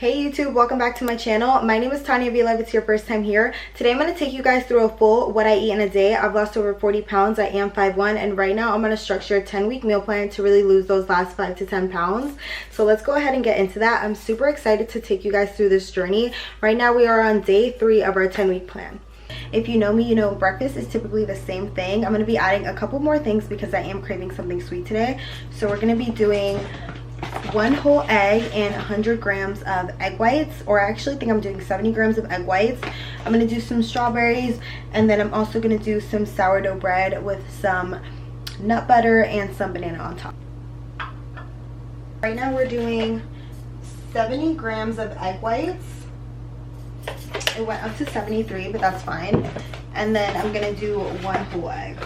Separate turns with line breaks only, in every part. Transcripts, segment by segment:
Hey YouTube, welcome back to my channel. My name is Tanya Vila. If it's your first time here, today I'm going to take you guys through a full what I eat in a day. I've lost over 40 pounds. I am 5'1", and right now I'm going to structure a 10-week meal plan to really lose those last 5 to 10 pounds. So let's go ahead and get into that. I'm super excited to take you guys through this journey. Right now we are on day 3 of our 10-week plan. If you know me, you know breakfast is typically the same thing. I'm going to be adding a couple more things because I am craving something sweet today. So we're going to be doing 1 whole egg and 100 grams of egg whites, or I actually think I'm doing 70 grams of egg whites. I'm going to do some strawberries, and then I'm also going to do some sourdough bread with some nut butter and some banana on top. Right now we're doing 70 grams of egg whites. It went up to 73, but that's fine. And then I'm going to do 1 whole egg.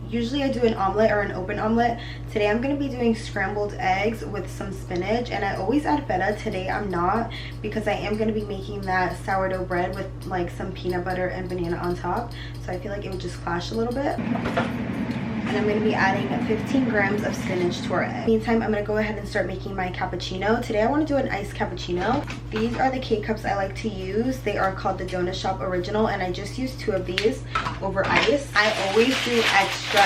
Usually I do an omelet or an open omelet. Today I'm going to be doing scrambled eggs with some spinach, and I always add feta. Today I'm not, because I am going to be making that sourdough bread with like some peanut butter and banana on top, so I feel like it would just clash a little bit. And I'm going to be adding 15 grams of spinach to our egg. Meantime, I'm going to go ahead and start making my cappuccino. Today I want to do an iced cappuccino. These are the K-cups I like to use. They are called the Donut Shop Original, and I just used 2 of these over ice. I always do extra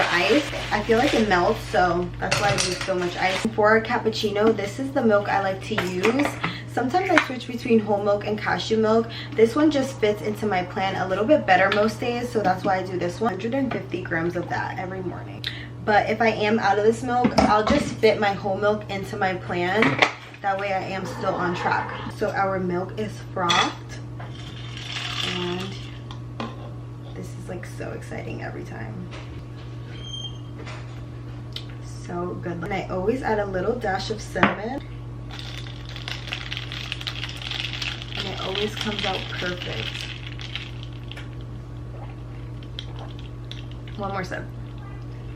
ice. I feel like it melts, so that's why I use so much ice. For a cappuccino, this is the milk I like to use. Sometimes I switch between whole milk and cashew milk. This one just fits into my plan a little bit better most days, so that's why I do this one. 150 grams of that every morning. But if I am out of this milk, I'll just fit my whole milk into my plan. That way I am still on track. So our milk is frothed, and this is like so exciting every time. So good. And I always add a little dash of cinnamon. And it always comes out perfect. One more sip.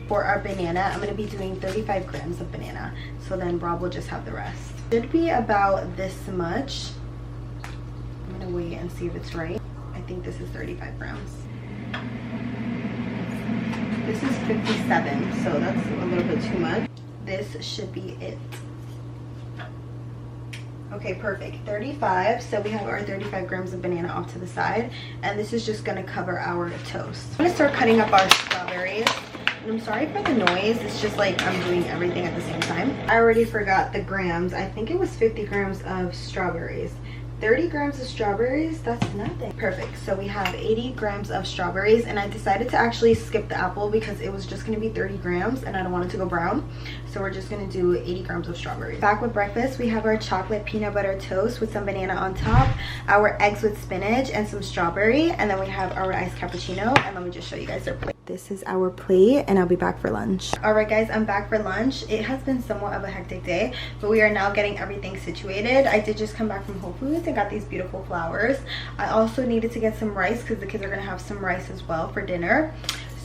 For our banana, I'm going to be doing 35 grams of banana. So then Rob will just have the rest. Should be about this much. I'm going to weigh it and see if it's right. I think this is 35 grams. This is 57, so that's a little bit too much. This should be it. Okay, perfect. 35. So we have our 35 grams of banana off to the side, and this is just going to cover our toast. I'm going to start cutting up our strawberries. And I'm sorry for the noise. It's just like I'm doing everything at the same time. I already forgot the grams. I think it was 50 grams of strawberries. 30 grams of strawberries, that's nothing. Perfect. So we have 80 grams of strawberries, and I decided to actually skip the apple because it was just going to be 30 grams and I don't want it to go brown. So we're just going to do 80 grams of strawberries. Back with breakfast, we have our chocolate peanut butter toast with some banana on top, our eggs with spinach and some strawberry, and then we have our iced cappuccino. And let me just show you guys our plate. This is our plate, and I'll be back for lunch. All right guys, I'm back for lunch. It has been somewhat of a hectic day, but we are now getting everything situated. I did just come back from Whole Foods and got these beautiful flowers. I also needed to get some rice because the kids are gonna have some rice as well for dinner.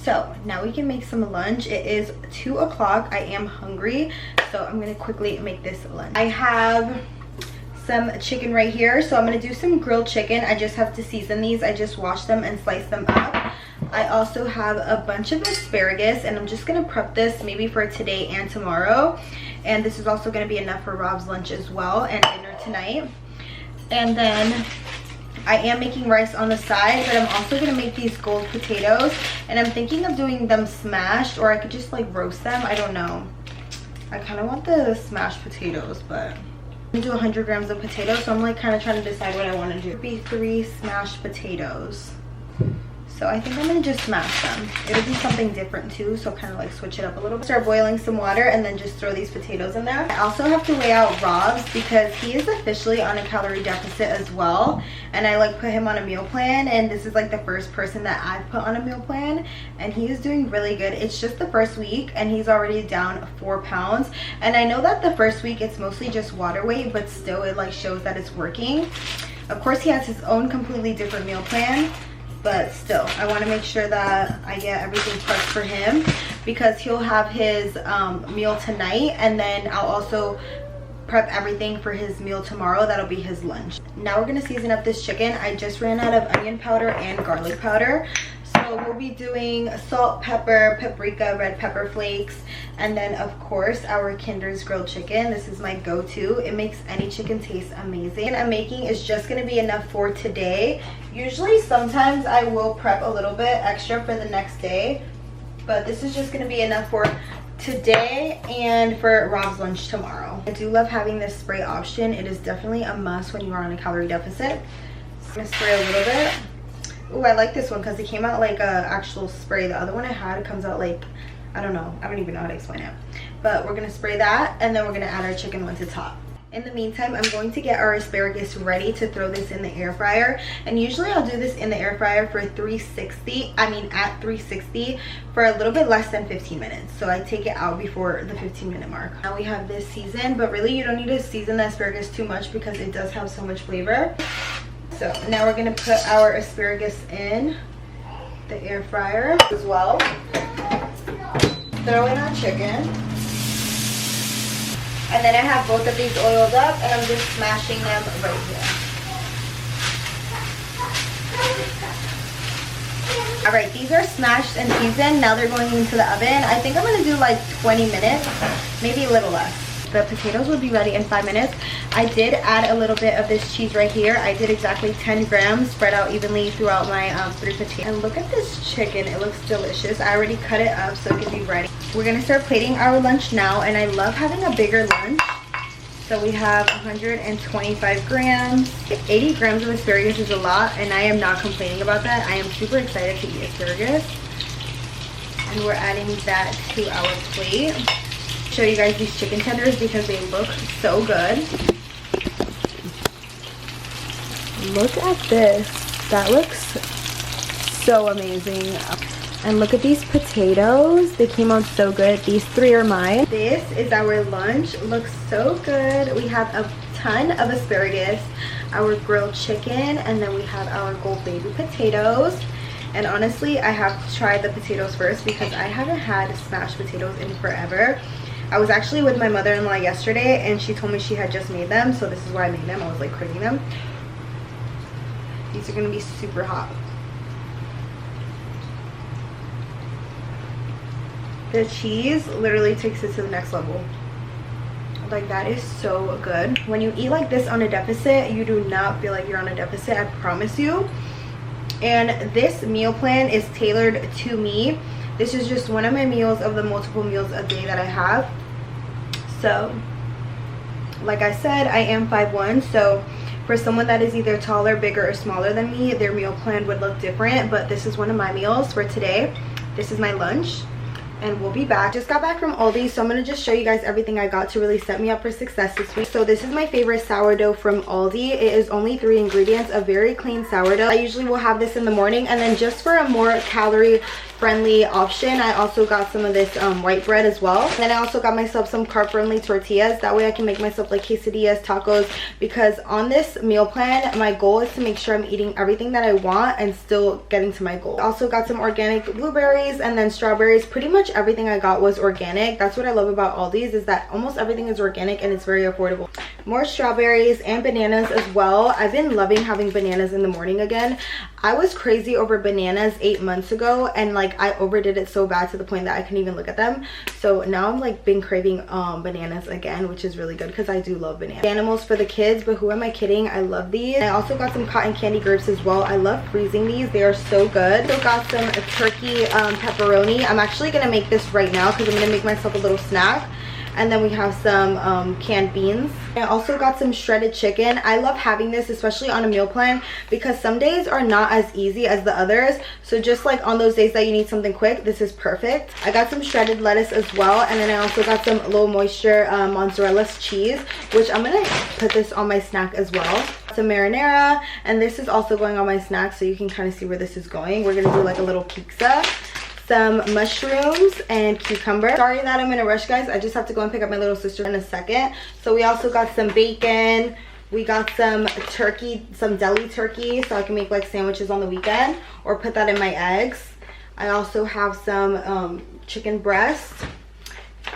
So now we can make some lunch. It is 2 o'clock. I am hungry, so I'm gonna quickly make this lunch. I have some chicken right here, so I'm gonna do some grilled chicken. I just have to season these. I just washed them and sliced them up. I also have a bunch of asparagus, and I'm just gonna prep this maybe for today and tomorrow. And this is also gonna be enough for Rob's lunch as well and dinner tonight. And then I am making rice on the side, but I'm also gonna make these gold potatoes, and I'm thinking of doing them smashed, or I could just like roast them. I don't know. I kind of want the smashed potatoes, but I'm gonna do 100 grams of potatoes, so I'm like kind of trying to decide what I want to do. It'll be 3 smashed potatoes. So I think I'm gonna just smash them. It'll be something different too, so kind of like switch it up a little bit. Start boiling some water and then just throw these potatoes in there. I also have to weigh out Rob's because he is officially on a calorie deficit as well. And I like put him on a meal plan, and this is like the first person that I've put on a meal plan, and he is doing really good. It's just the first week and he's already down 4 pounds. And I know that the first week it's mostly just water weight, but still it like shows that it's working. Of course he has his own completely different meal plan, but still I want to make sure that I get everything prepped for him because he'll have his meal tonight, and then I'll also prep everything for his meal tomorrow. That'll be his lunch. Now we're gonna season up this chicken. I just ran out of onion powder and garlic powder, so So we'll be doing salt, pepper, paprika, red pepper flakes, and then of course our Kinder's grilled chicken. This is my go-to. It makes any chicken taste amazing. And I'm making is just going to be enough for today. Usually sometimes I will prep a little bit extra for the next day, but this is just going to be enough for today and for Rob's lunch tomorrow. I do love having this spray option. It is definitely a must when you are on a calorie deficit. So I'm going to spray a little bit. Oh, I like this one because it came out like a actual spray. The other one I had, it comes out like, I don't know. I don't even know how to explain it. But we're going to spray that, and then we're going to add our chicken on to top. In the meantime, I'm going to get our asparagus ready to throw this in the air fryer. And usually I'll do this in the air fryer for at 360 for a little bit less than 15 minutes. So I take it out before the 15-minute mark. Now we have this seasoned, but really you don't need to season the asparagus too much because it does have so much flavor. So now we're going to put our asparagus in the air fryer as well. Throw in our chicken. And then I have both of these oiled up, and I'm just smashing them right here. Alright, these are smashed and seasoned. Now they're going into the oven. I think I'm going to do like 20 minutes, maybe a little less. The potatoes will be ready in 5 minutes. I did add a little bit of this cheese right here. I did exactly 10 grams spread out evenly throughout my 3 potatoes. And look at this chicken. It looks delicious. I already cut it up so it can be ready. We're going to start plating our lunch now, and I love having a bigger lunch. So we have 125 grams. 80 grams of asparagus is a lot, and I am not complaining about that. I am super excited to eat asparagus. And we're adding that to our plate. Show you guys these chicken tenders because they look so good. Look at this. That looks so amazing. And look at these potatoes. They came out so good. These 3 are mine. This is our lunch. It looks so good. We have a ton of asparagus, our grilled chicken, and then we have our gold baby potatoes. And honestly, I have to try the potatoes first because I haven't had smashed potatoes in forever. I was actually with my mother-in-law yesterday, and she told me she had just made them, so this is why I made them. I was like craving them. These are going to be super hot. The cheese literally takes it to the next level. Like, that is so good. When you eat like this on a deficit, you do not feel like you're on a deficit, I promise you. And this meal plan is tailored to me. This is just one of my meals of the multiple meals a day that I have. So, like I said, I am 5'1", so for someone that is either taller, bigger, or smaller than me, their meal plan would look different. But this is one of my meals for today. This is my lunch. And we'll be back. Just got back from Aldi, so I'm going to just show you guys everything I got to really set me up for success this week. So this is my favorite sourdough from Aldi. It is only 3 ingredients, a very clean sourdough. I usually will have this in the morning, and then just for a more calorie friendly option, I also got some of this white bread as well. And then I also got myself some carb friendly tortillas. That way I can make myself like quesadillas, tacos, because on this meal plan, my goal is to make sure I'm eating everything that I want and still getting to my goal. I also got some organic blueberries and then strawberries. Pretty much everything I got was organic. That's what I love about Aldi's, is that almost everything is organic and it's very affordable. More strawberries and bananas as well. I've been loving having bananas in the morning again. I was crazy over bananas 8 months ago, and like I overdid it so bad to the point that I couldn't even look at them. So now I'm like been craving bananas again, which is really good because I do love bananas. Animals for the kids, but who am I kidding? I love these. I also got some cotton candy grapes as well. I love freezing these. They are so good. So got some turkey pepperoni. I'm actually gonna make this right now because I'm gonna make myself a little snack. And then we have some canned beans. I also got some shredded chicken. I love having this, especially on a meal plan, because some days are not as easy as the others. So just like on those days that you need something quick, this is perfect. I got some shredded lettuce as well. And then I also got some low moisture mozzarella cheese, which I'm gonna put this on my snack as well. Some marinara, and this is also going on my snack, so you can kind of see where this is going. We're gonna do like a little pizza. Some mushrooms and cucumber. Sorry that I'm in a rush, guys. I just have to go and pick up my little sister in a second. So we also got some bacon. We got some turkey, some deli turkey, so I can make like sandwiches on the weekend or put that in my eggs. I also have some chicken breast.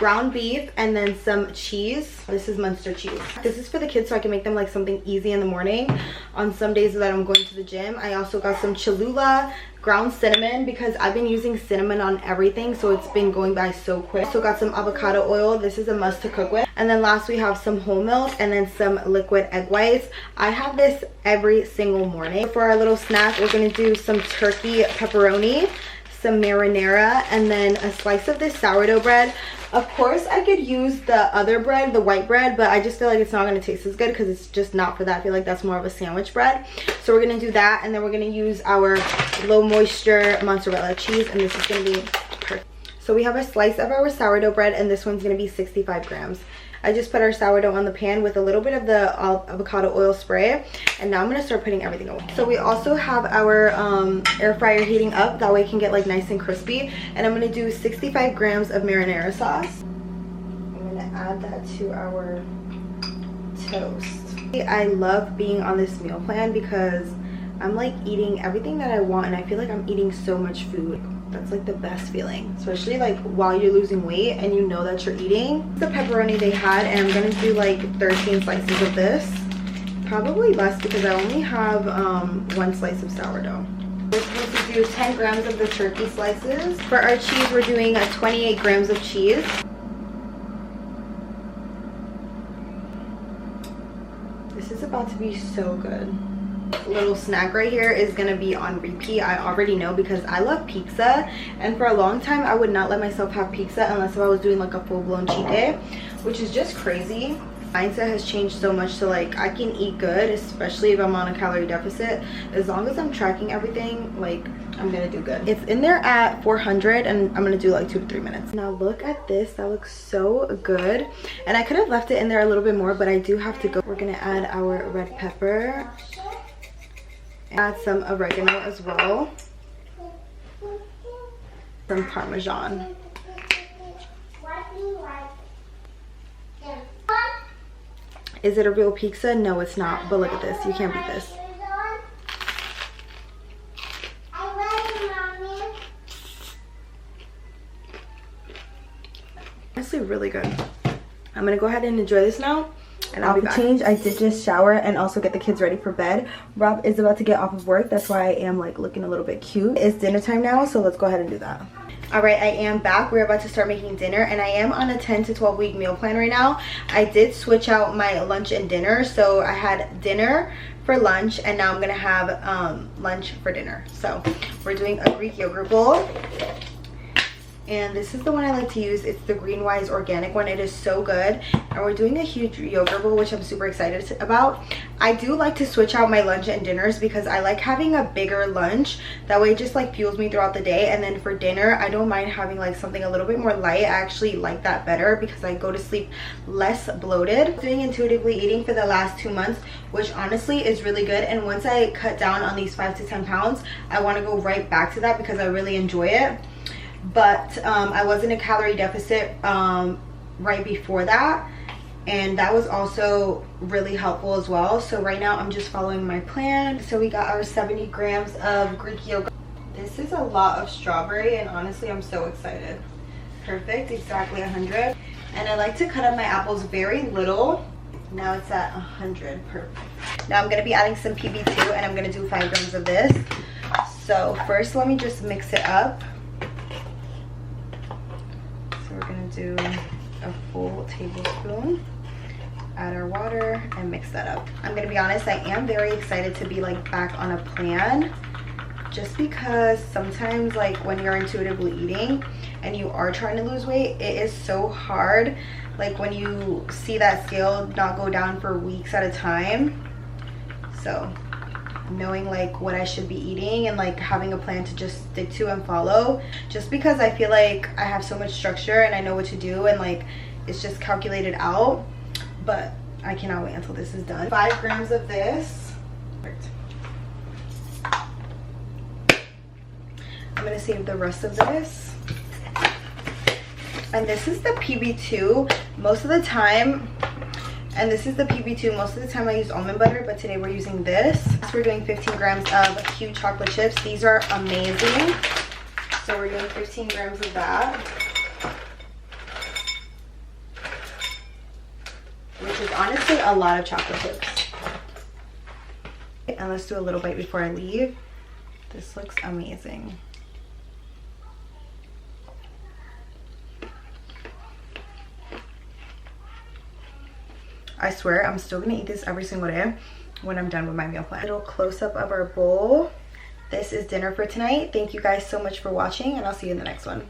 ground beef, and then some cheese. This is Munster cheese. This is for the kids so I can make them like something easy in the morning on some days that I'm going to the gym. I also got some Cholula, ground cinnamon, because I've been using cinnamon on everything, so it's been going by so quick. Also got some avocado oil. This is a must to cook with. And then last we have some whole milk and then some liquid egg whites. I have this every single morning. For our little snack, we're gonna do some turkey pepperoni, some marinara, and then a slice of this sourdough bread. Of course I could use the other bread, the white bread, but I just feel like it's not going to taste as good because it's just not for that. I feel like that's more of a sandwich bread. So we're going to do that, and then we're going to use our low moisture mozzarella cheese, and this is going to be perfect. So we have a slice of our sourdough bread, and this one's going to be 65 grams. I just put our sourdough on the pan with a little bit of the avocado oil spray, and now I'm gonna start putting everything away. So we also have our air fryer heating up, that way it can get like nice and crispy. And I'm gonna do 65 grams of marinara sauce. I'm gonna add that to our toast. I love being on this meal plan because I'm like eating everything that I want, and I feel like I'm eating so much food. That's like the best feeling, especially like while you're losing weight and you know that you're eating. The pepperoni they had, and I'm gonna do like 13 slices of this, probably less because I only have 1 slice of sourdough. We're supposed to do 10 grams of the turkey slices. For our cheese, we're doing 28 grams of cheese. This is about to be so good. Little snack right here is gonna be on repeat. I already know because I love pizza, and for a long time I would not let myself have pizza unless I was doing like a full-blown cheat day, which is just crazy. Mindset has changed so much to like I can eat good, especially if I'm on a calorie deficit. As long as I'm tracking everything, like I'm gonna do good. It's in there at 400, and I'm gonna do like 2 to 3 minutes. Now look at this, that looks so good, and I could have left it in there a little bit more, but I do have to go. We're gonna add our red pepper, add some oregano as well, some Parmesan. Is it a real pizza? No, it's not, but look at this, you can't beat this. Honestly, really good. I'm gonna go ahead and enjoy this now, and I'll be back. I did just shower and also get the kids ready for bed. Rob is about to get off of work, that's why I am like looking a little bit cute. It's dinner time now, so let's go ahead and do that. All right, I am back. We're about to start making dinner, and I am on a 10 to 12 week meal plan right now. I did switch out my lunch and dinner, so I had dinner for lunch, and now I'm gonna have lunch for dinner. So we're doing a Greek yogurt bowl, and this is the one I like to use. It's the Greenwise organic one. It is so good, and we're doing a huge yogurt bowl, which I'm super excited about. I do like to switch out my lunch and dinners because I like having a bigger lunch. That way it just like fuels me throughout the day, and then for dinner I don't mind having like something a little bit more light. I actually like that better because I go to sleep less bloated. Doing intuitively eating for the last 2 months, which honestly is really good, and once I cut down on these 5 to 10 pounds, I want to go right back to that because I really enjoy it. But I was in a calorie deficit right before that, and that was also really helpful as well. So right now I'm just following my plan. So we got our 70 grams of Greek yogurt. This is a lot of strawberry, and honestly I'm so excited. Perfect, exactly 100. And I like to cut up my apples very little. Now it's at 100. Perfect. Now I'm going to be adding some PB2, and I'm going to do 5 grams of this. So first let me just mix it up. So we're going to do a full tablespoon, add our water, and mix that up. I'm going to be honest, I am very excited to be like back on a plan, just because sometimes like when you're intuitively eating and you are trying to lose weight, it is so hard, like when you see that scale not go down for weeks at a time. So knowing like what I should be eating and like having a plan to just stick to and follow, just because I feel like I have so much structure and I know what to do, and like it's just calculated out. But I cannot wait until this is done. 5 grams of this. Perfect. I'm gonna save the rest of this. And this is the PB2 most of the time. And this is the PB2. Most of the time I use almond butter, but today we're using this. So we're doing 15 grams of cute chocolate chips. These are amazing. So we're doing 15 grams of that. which is honestly a lot of chocolate chips. And let's do a little bite before I leave. This looks amazing. I swear I'm still gonna eat this every single day when I'm done with my meal plan. Little close-up of our bowl. This is dinner for tonight. Thank you guys so much for watching, and I'll see you in the next one.